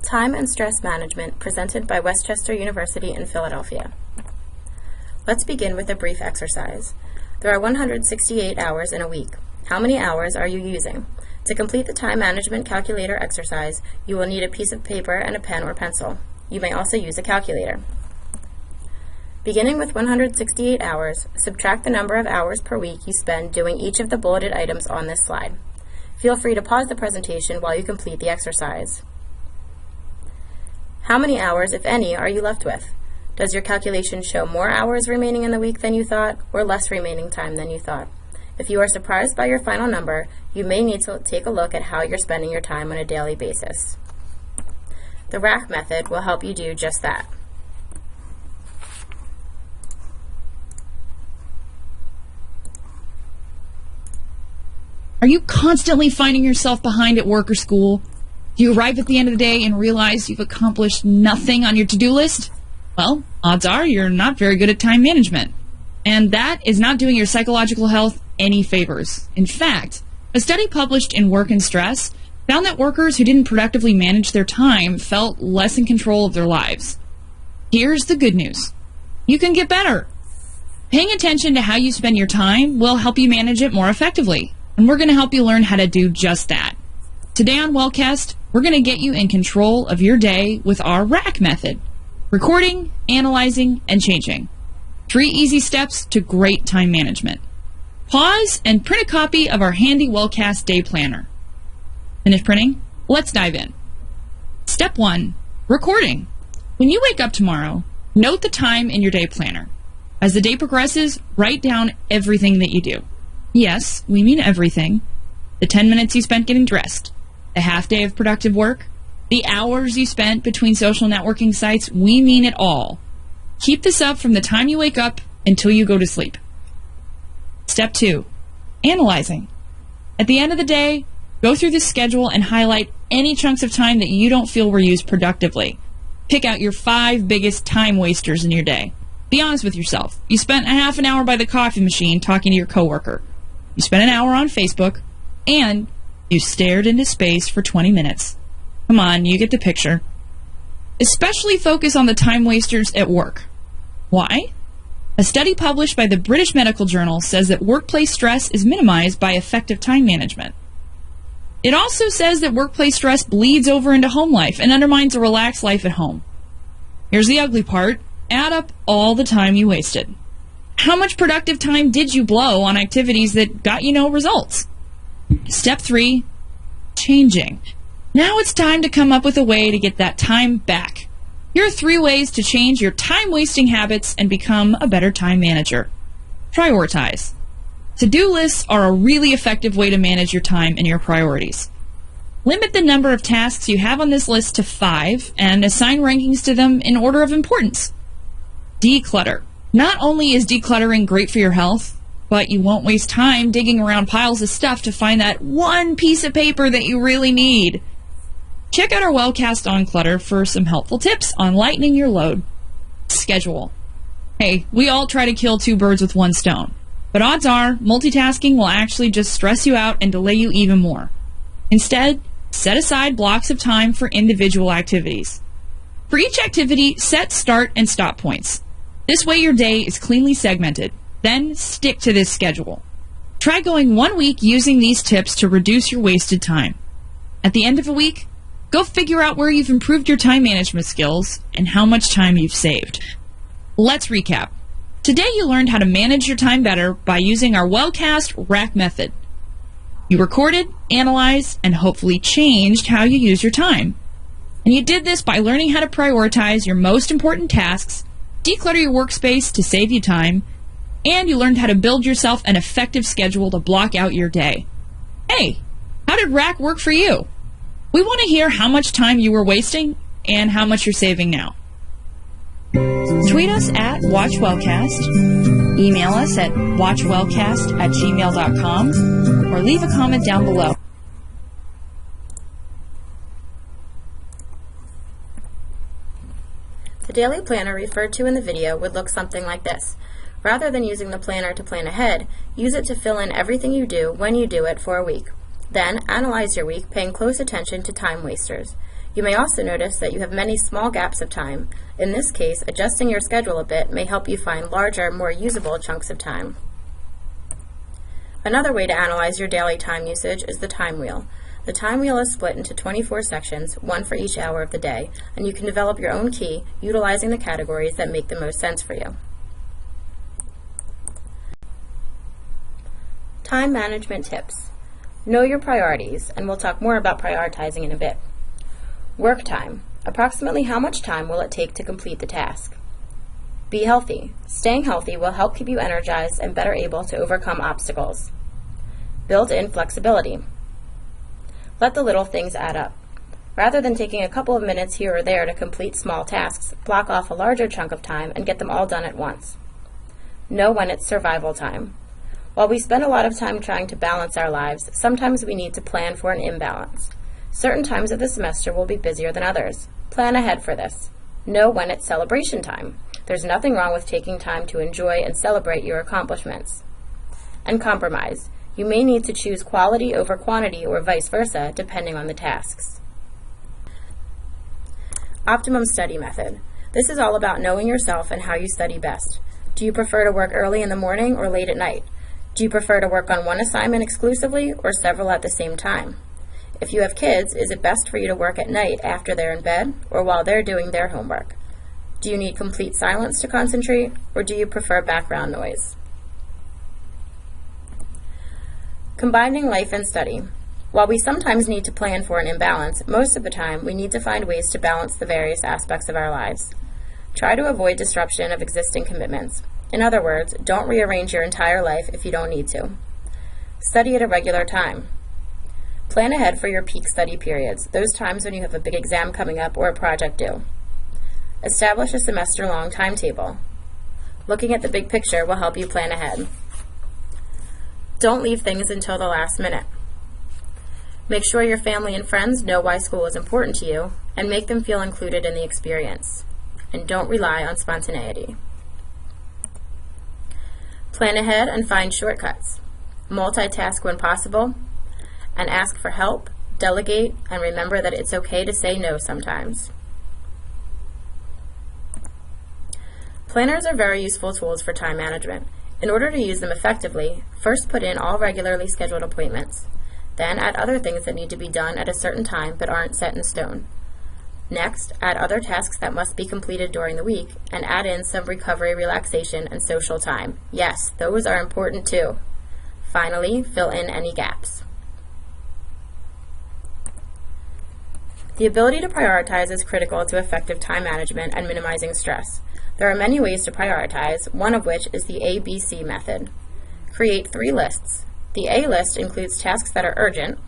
Time and Stress Management, presented by Westchester University in Philadelphia. Let's begin with a brief exercise. There are 168 hours in a week. How many hours are you using? To complete the time management calculator exercise, you will need a piece of paper and a pen or pencil. You may also use a calculator. Beginning with 168 hours, subtract the number of hours per week you spend doing each of the bulleted items on this slide. Feel free to pause the presentation while you complete the exercise. How many hours, if any, are you left with? Does your calculation show more hours remaining in the week than you thought, or less remaining time than you thought? If you are surprised by your final number, you may need to take a look at how you're spending your time on a daily basis. The rack method will help you do just that. Are you constantly finding yourself behind at work or school? Do you arrive at the end of the day and realize you've accomplished nothing on your to-do list? Well, odds are you're not very good at time management. And that is not doing your psychological health any favors. In fact, a study published in Work and Stress found that workers who didn't productively manage their time felt less in control of their lives. Here's the good news. You can get better. Paying attention to how you spend your time will help you manage it more effectively. And we're going to help you learn how to do just that. Today on Wellcast, we're going to get you in control of your day with our rack method. Recording, analyzing, and changing. 3 easy steps to great time management. Pause and print a copy of our handy Wellcast day planner. Finish printing? Let's dive in. Step 1. Recording. When you wake up tomorrow, note the time in your day planner. As the day progresses, write down everything that you do. Yes, we mean everything. The 10 minutes you spent getting dressed, the half day of productive work, the hours you spent between social networking sites, we mean it all. Keep this up from the time you wake up until you go to sleep. Step 2. Analyzing. At the end of the day, go through the schedule and highlight any chunks of time that you don't feel were used productively. Pick out your 5 biggest time wasters in your day. Be honest with yourself. You spent a half an hour by the coffee machine talking to your coworker. You spent an hour on Facebook, and you stared into space for 20 minutes. Come on, you get the picture. Especially focus on the time wasters at work. Why? A study published by the British Medical Journal says that workplace stress is minimized by effective time management. It also says that workplace stress bleeds over into home life and undermines a relaxed life at home. Here's the ugly part. Add up all the time you wasted. How much productive time did you blow on activities that got you no results? Step 3, changing. Now it's time to come up with a way to get that time back. Here are 3 ways to change your time-wasting habits and become a better time manager. Prioritize. To-do lists are a really effective way to manage your time and your priorities. Limit the number of tasks you have on this list to 5 and assign rankings to them in order of importance. Declutter. Not only is decluttering great for your health, but you won't waste time digging around piles of stuff to find that one piece of paper that you really need. Check out our Wellcast on Clutter for some helpful tips on lightening your load. Schedule. Hey, we all try to kill 2 birds with 1 stone, but odds are multitasking will actually just stress you out and delay you even more. Instead, set aside blocks of time for individual activities. For each activity, set start and stop points. This way your day is cleanly segmented. Then stick to this schedule. Try going 1 week using these tips to reduce your wasted time. At the end of a week, go figure out where you've improved your time management skills and how much time you've saved. Let's recap. Today you learned how to manage your time better by using our Wellcast rack method. You recorded, analyzed, and hopefully changed how you use your time. And you did this by learning how to prioritize your most important tasks, declutter your workspace to save you time, and you learned how to build yourself an effective schedule to block out your day. Hey, how did rack work for you? We want to hear how much time you were wasting and how much you're saving now. Tweet us at WatchWellcast, email us at watchwellcast@gmail.com, or leave a comment down below. The daily planner referred to in the video would look something like this. Rather than using the planner to plan ahead, use it to fill in everything you do when you do it for a week. Then, analyze your week, paying close attention to time wasters. You may also notice that you have many small gaps of time. In this case, adjusting your schedule a bit may help you find larger, more usable chunks of time. Another way to analyze your daily time usage is the time wheel. The time wheel is split into 24 sections, one for each hour of the day, and you can develop your own key utilizing the categories that make the most sense for you. Time management tips. Know your priorities, and we'll talk more about prioritizing in a bit. Work time. Approximately how much time will it take to complete the task? Be healthy. Staying healthy will help keep you energized and better able to overcome obstacles. Build in flexibility. Let the little things add up. Rather than taking a couple of minutes here or there to complete small tasks, block off a larger chunk of time and get them all done at once. Know when it's survival time. While we spend a lot of time trying to balance our lives, sometimes we need to plan for an imbalance. Certain times of the semester will be busier than others. Plan ahead for this. Know when it's celebration time. There's nothing wrong with taking time to enjoy and celebrate your accomplishments. And compromise. You may need to choose quality over quantity or vice versa, depending on the tasks. Optimum study method. This is all about knowing yourself and how you study best. Do you prefer to work early in the morning or late at night? Do you prefer to work on one assignment exclusively or several at the same time? If you have kids, is it best for you to work at night after they're in bed or while they're doing their homework? Do you need complete silence to concentrate, or do you prefer background noise? Combining life and study. While we sometimes need to plan for an imbalance, most of the time we need to find ways to balance the various aspects of our lives. Try to avoid disruption of existing commitments. In other words, don't rearrange your entire life if you don't need to. Study at a regular time. Plan ahead for your peak study periods, those times when you have a big exam coming up or a project due. Establish a semester-long timetable. Looking at the big picture will help you plan ahead. Don't leave things until the last minute. Make sure your family and friends know why school is important to you and make them feel included in the experience. And don't rely on spontaneity. Plan ahead and find shortcuts. Multitask when possible, and ask for help, delegate, and remember that it's okay to say no sometimes. Planners are very useful tools for time management. In order to use them effectively, first put in all regularly scheduled appointments. Then add other things that need to be done at a certain time but aren't set in stone. Next, add other tasks that must be completed during the week, and add in some recovery, relaxation, and social time. Yes, those are important too. Finally, fill in any gaps. The ability to prioritize is critical to effective time management and minimizing stress. There are many ways to prioritize, one of which is the ABC method. Create 3 lists. The A list includes tasks that are urgent.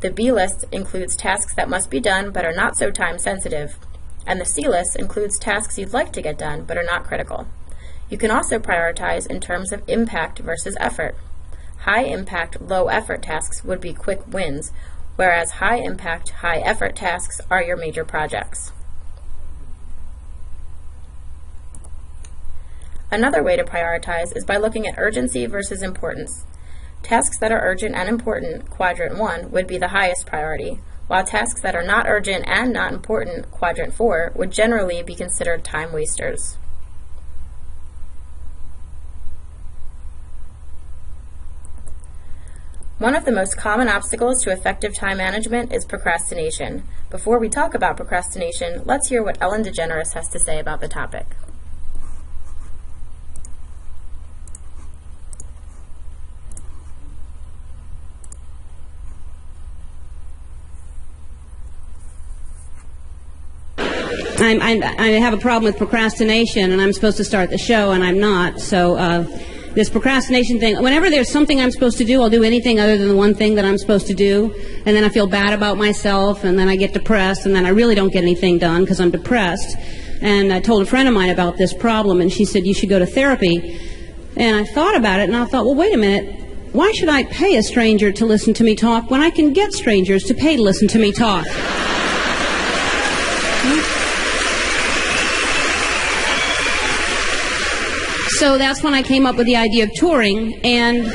The B list includes tasks that must be done but are not so time sensitive. And the C list includes tasks you'd like to get done but are not critical. You can also prioritize in terms of impact versus effort. High impact, low effort tasks would be quick wins, whereas high impact, high effort tasks are your major projects. Another way to prioritize is by looking at urgency versus importance. Tasks that are urgent and important, quadrant 1, would be the highest priority, while tasks that are not urgent and not important, quadrant 4, would generally be considered time wasters. One of the most common obstacles to effective time management is procrastination. Before we talk about procrastination, let's hear what Ellen DeGeneres has to say about the topic. I have a problem with procrastination, and I'm supposed to start the show, and I'm not. So this procrastination thing, whenever there's something I'm supposed to do, I'll do anything other than the one thing that I'm supposed to do, and then I feel bad about myself, and then I get depressed, and then I really don't get anything done because I'm depressed. And I told a friend of mine about this problem, and she said, you should go to therapy. And I thought about it, and I thought, well, wait a minute. Why should I pay a stranger to listen to me talk when I can get strangers to pay to listen to me talk? So that's when I came up with the idea of touring, and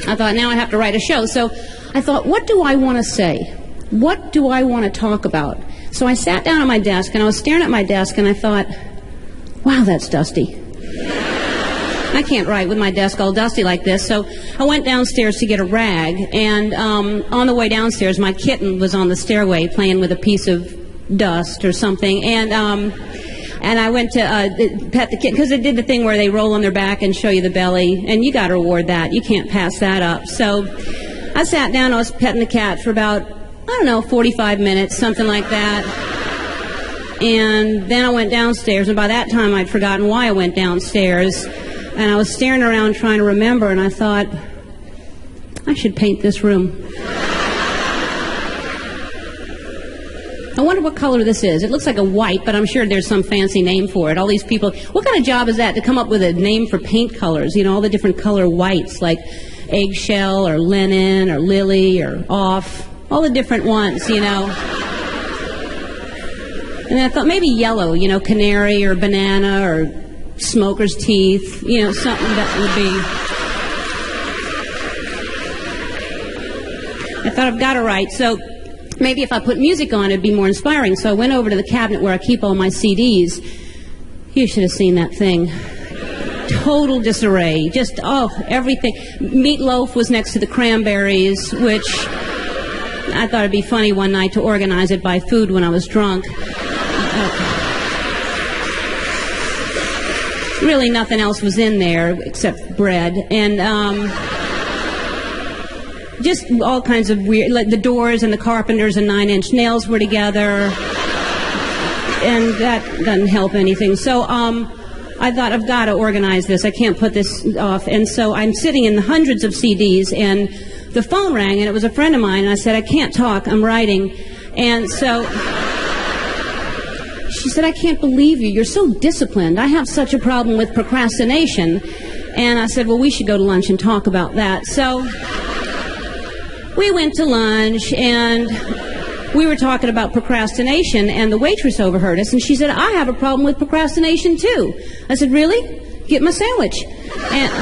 I thought, now I have to write a show. So I thought, what do I want to say? what do I want to talk about? So I sat down at my desk, and I was staring at my desk, and I thought, wow, that's dusty. I can't write with my desk all dusty like this. So I went downstairs to get a rag, and on the way downstairs, my kitten was on the stairway playing with a piece of dust or something, and I went to pet the kitten, because they did the thing where they roll on their back and show you the belly, and you got to reward that. You can't pass that up. So I sat down, I was petting the cat for about, I don't know, 45 minutes, something like that. And then I went downstairs, and by that time I'd forgotten why I went downstairs. And I was staring around trying to remember, and I thought, I should paint this room. I wonder what color this is. It looks like a white, but I'm sure there's some fancy name for it. All these people, what kind of job is that to come up with a name for paint colors? You know, all the different color whites, like eggshell or linen or lily or off, all the different ones, you know. And I thought maybe yellow, you know, canary or banana or smoker's teeth, you know, something that would be. I thought, I've got to write. So maybe if I put music on, it'd be more inspiring. So I went over to the cabinet where I keep all my CDs. You should have seen that thing. Total disarray. Just, everything. Meatloaf was next to the Cranberries, which I thought it'd be funny one night to organize it by food when I was drunk. Really nothing else was in there except bread. And just all kinds of weird, like the Doors and the Carpenters and Nine Inch Nails were together. And that doesn't help anything. So I thought, I've got to organize this. I can't put this off. And so I'm sitting in the hundreds of CDs, and the phone rang, and it was a friend of mine, and I said, I can't talk, I'm writing. And so she said, I can't believe you. You're so disciplined. I have such a problem with procrastination. And I said, well, we should go to lunch and talk about that. So we went to lunch, and we were talking about procrastination, and the waitress overheard us, and she said, I have a problem with procrastination, too. I said, really? Get my sandwich. And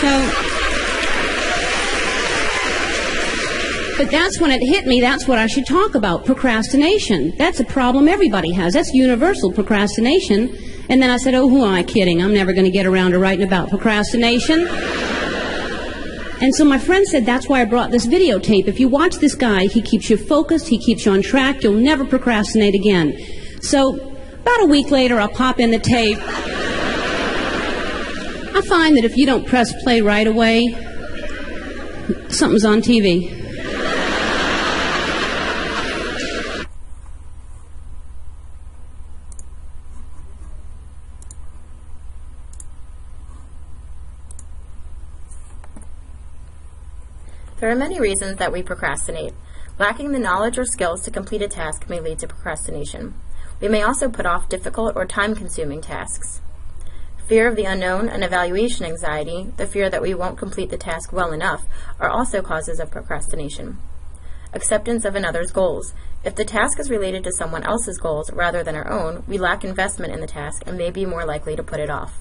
so, but that's when it hit me, that's what I should talk about, procrastination. That's a problem everybody has. That's universal, procrastination. And then I said, who am I kidding? I'm never going to get around to writing about procrastination. And so my friend said, that's why I brought this videotape. If you watch this guy, he keeps you focused, he keeps you on track, you'll never procrastinate again. So about a week later, I'll pop in the tape. I find that if you don't press play right away, something's on TV. There are many reasons that we procrastinate. Lacking the knowledge or skills to complete a task may lead to procrastination. We may also put off difficult or time-consuming tasks. Fear of the unknown and evaluation anxiety, the fear that we won't complete the task well enough, are also causes of procrastination. Acceptance of another's goals. If the task is related to someone else's goals rather than our own, we lack investment in the task and may be more likely to put it off.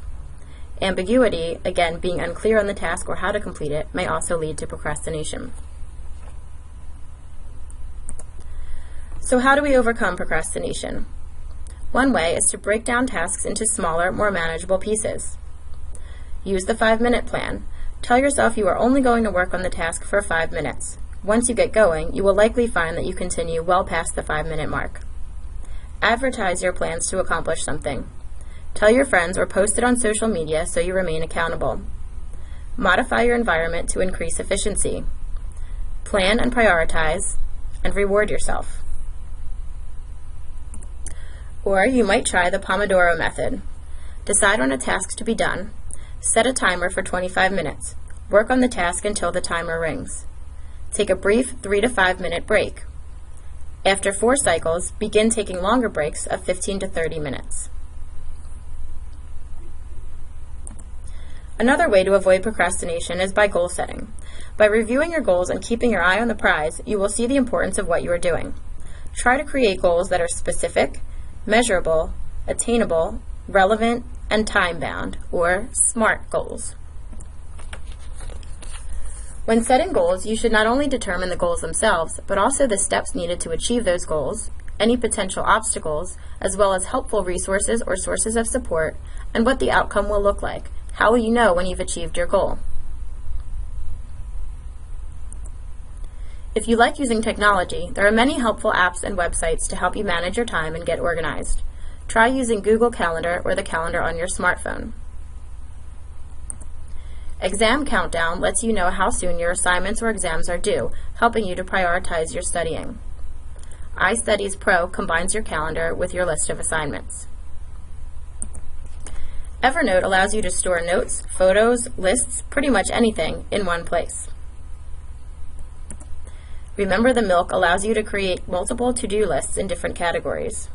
Ambiguity, again, being unclear on the task or how to complete it, may also lead to procrastination. So how do we overcome procrastination? One way is to break down tasks into smaller, more manageable pieces. Use the 5-minute plan. Tell yourself you are only going to work on the task for 5 minutes. Once you get going, you will likely find that you continue well past the 5-minute mark. Advertise your plans to accomplish something. Tell your friends or post it on social media so you remain accountable. Modify your environment to increase efficiency. Plan and prioritize, and reward yourself. Or you might try the Pomodoro method. Decide on a task to be done. Set a timer for 25 minutes. Work on the task until the timer rings. Take a brief 3 to 5 minute break. After 4 cycles, begin taking longer breaks of 15 to 30 minutes. Another way to avoid procrastination is by goal setting. By reviewing your goals and keeping your eye on the prize, you will see the importance of what you are doing. Try to create goals that are specific, measurable, attainable, relevant, and time-bound, or SMART goals. When setting goals, you should not only determine the goals themselves, but also the steps needed to achieve those goals, any potential obstacles, as well as helpful resources or sources of support, and what the outcome will look like. How will you know when you've achieved your goal? If you like using technology, there are many helpful apps and websites to help you manage your time and get organized. Try using Google Calendar or the calendar on your smartphone. Exam Countdown lets you know how soon your assignments or exams are due, helping you to prioritize your studying. iStudies Pro combines your calendar with your list of assignments. Evernote allows you to store notes, photos, lists, pretty much anything in one place. Remember the Milk allows you to create multiple to-do lists in different categories.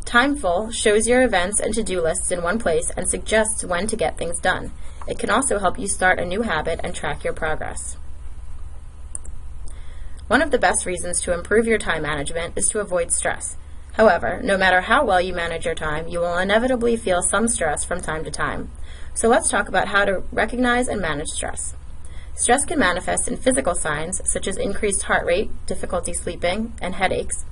Timeful shows your events and to-do lists in one place and suggests when to get things done. It can also help you start a new habit and track your progress. One of the best reasons to improve your time management is to avoid stress. However, no matter how well you manage your time, you will inevitably feel some stress from time to time. So let's talk about how to recognize and manage stress. Stress can manifest in physical signs such as increased heart rate, difficulty sleeping, and headaches.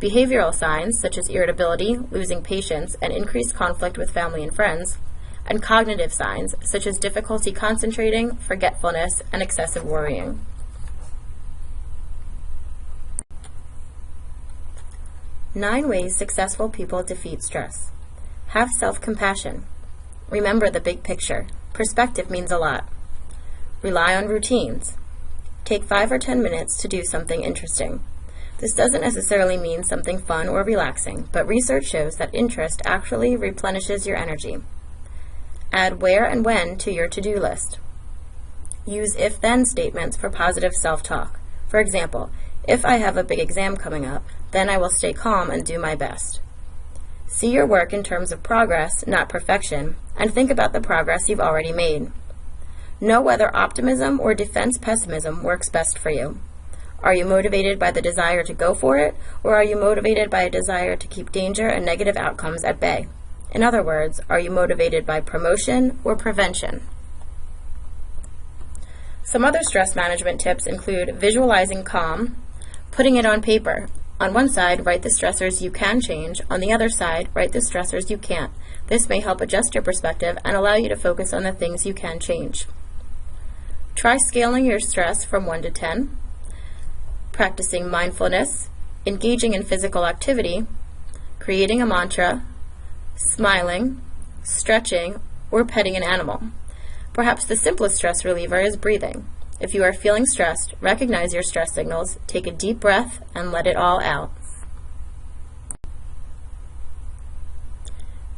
Behavioral signs such as irritability, losing patience, and increased conflict with family and friends, and cognitive signs such as difficulty concentrating, forgetfulness, and excessive worrying. Nine ways successful people defeat stress. Have self-compassion. Remember the big picture. Perspective means a lot. Rely on routines. Take 5 or 10 minutes to do something interesting. This doesn't necessarily mean something fun or relaxing, but research shows that interest actually replenishes your energy. Add where and when to your to-do list. Use if-then statements for positive self-talk. For example, if I have a big exam coming up, then I will stay calm and do my best. See your work in terms of progress, not perfection, and think about the progress you've already made. Know whether optimism or defense pessimism works best for you. Are you motivated by the desire to go for it, or are you motivated by a desire to keep danger and negative outcomes at bay? In other words, are you motivated by promotion or prevention? Some other stress management tips include visualizing calm, putting it on paper. On one side, write the stressors you can change. On the other side, write the stressors you can't. This may help adjust your perspective and allow you to focus on the things you can change. Try scaling your stress from 1 to 10. Practicing mindfulness, engaging in physical activity, creating a mantra, smiling, stretching, or petting an animal. Perhaps the simplest stress reliever is breathing. If you are feeling stressed, recognize your stress signals, take a deep breath, and let it all out.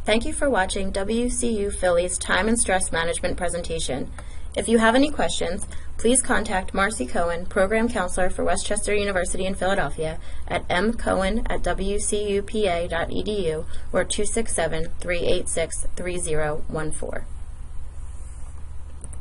Thank you for watching WCU Philly's Time and Stress Management presentation. If you have any questions, please contact Marcy Cohen, Program Counselor for Westchester University in Philadelphia at mcohen@wcupa.edu or 267-386-3014.